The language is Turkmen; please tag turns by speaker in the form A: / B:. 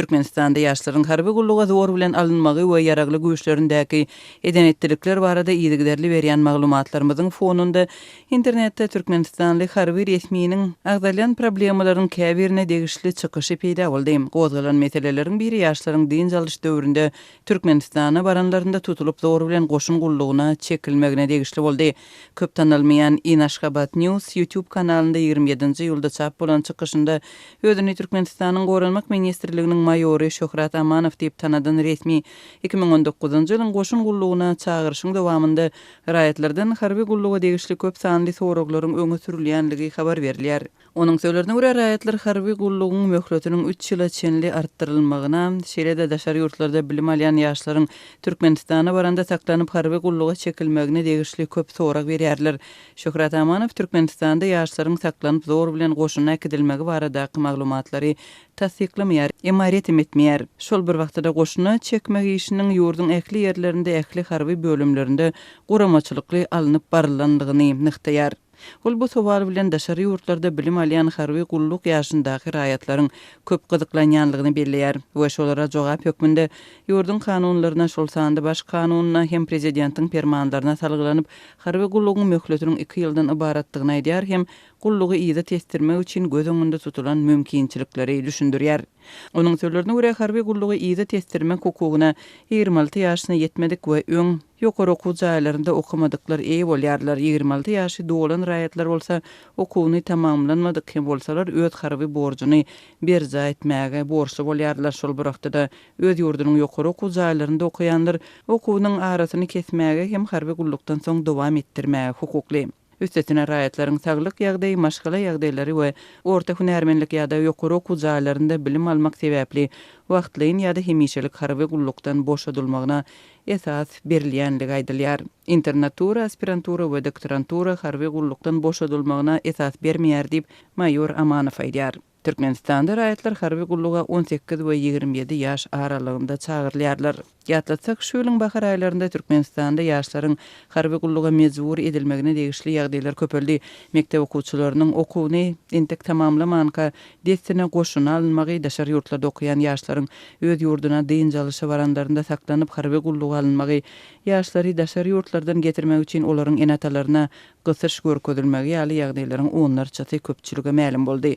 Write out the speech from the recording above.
A: Türkmenistanda ýaşlaryň harby gulluga zor bilen alınmagy we ýaragly güýçlerindäki edenetlikler barada ýygyderli berýän maglumatlarymyzyň fonunda internetde Türkmenistanly harby resmiýiniň agdalyan problemalaryň käbirine degişli çykyşy peýda boldy. Gozgalan meseleleriň biri ýaşlaryň din jalyş döwründe Türkmenistana baranlarynda tutulup zor bilen goşun gulluguna çekilmegine degişli boldy. Köp tanylmaýan Inaşgabat News YouTube kanalynda 27-nji ýylda çap bolan çykyşynda özüni Türkmenistanyň Goralmak ministrliginiň maýory Şöhrat Amanow diýip tanadan resmi 2019-njy ýylyň goşun gulluguna çağırşyň dowamında raýatlardan harby gulluga degişli köp sanly soraklaryň öňe sürilýänligi habar berilýär. Onuň sözlerine görä raýatlar harby gullugyň möhletiniň 3 ýyla çenli artdyrylmagyna, şeýle-de daşary ýurtlarda bilim alýan ýaşlaryň Türkmenistana baranda saklanyp harby gulluga çekilmegine degişli köp sorak berýärler. Şöhrat Amanow Türkmenistanda ýaşlaryň saklanyp zor bilen goşuna ekidilmegi baradaky maglumatlary tasdiklemýär, emaret etmeýär. Şol bir wagtda goşuna çekmek işiniň ýurdun ähli ýerlerinde, ähli harby bölümlerinde goramaçylykly alınıp barılandygyny nykdaýar. Ol bu sowal bilen daşary ýurtlarda bilim alýan harby gulluk ýaşyndaky raýatlaryň köp gyzyklanýanlygyny belleýär. We şolara jogap hökmünde ýurdun kanunlaryna, şol sandy baş kanunyna hem prezidentiň fermanlaryna salgylanyp harby gullugyň möhletiniň 2 ýyldan ibaratdygyny aýdýar hem gullugy ýyda testirmek üçin göz öňünde tutulan mümkinçilikleri düşündirýär. Onuň sözlerine görä harby gullugy ýyda testirmek hukugyna 26 ýaşyna ýetmedik we öň ýokary okuw jaýlarynda okumadyklar eýe bolýarlar. 26 ýaşy dolan raýatlar bolsa okuwyny tamamlanmadyk hem bolsalar öz harby borjuny berja etmäge borçly bolýarlar. Şol bir wagtda öz ýurdunyň ýokary okuw jaýlarynda okuyanlar okuwynyň arasyny kesmäge hem harby gullukdan soň dowam etdirmäge hukukly. Üstesine raýatlaryň saglyk ýagdaýy, maşgala ýagdaýlary we orta hünärmenlik ýa-da ýokary okuw jaýlarynda bilim almak sebäpli wagtlyň ýa-da hemişelik harby gullukdan boşadylmagyna esas berilýänligi aýdylýar. Internatura, aspirantura we doktorantura harby gullukdan boşadylmagyna esas bermeýär diýip maýor Amanow aýdýar. Türkmenistanda raýatlar harby gulluga 18 we 27 ýaş aralygynda çağırylýarlar. Ýatlatsak şu ýylyň bahar aýlarynda Türkmenistanda ýaşlaryň harby gulluga mejbur edilmegine degişli ýagdaýlar köpeldi. Mektep okuwçylarynyň okuwyny entek tamamlamanka destine goşuna alınmagy, daşary ýurtlarda okuyan ýaşlaryň öz ýurduna din jalysy baranlarynda saklanyp harby gulluga alınmagy, ýaşlary daşary ýurtlardan getirmek üçin olaryň enatalaryna gysyş görkezilmegi ýaly ýagdaýlaryň onlarçasy köpçüligi ma'lum boldy.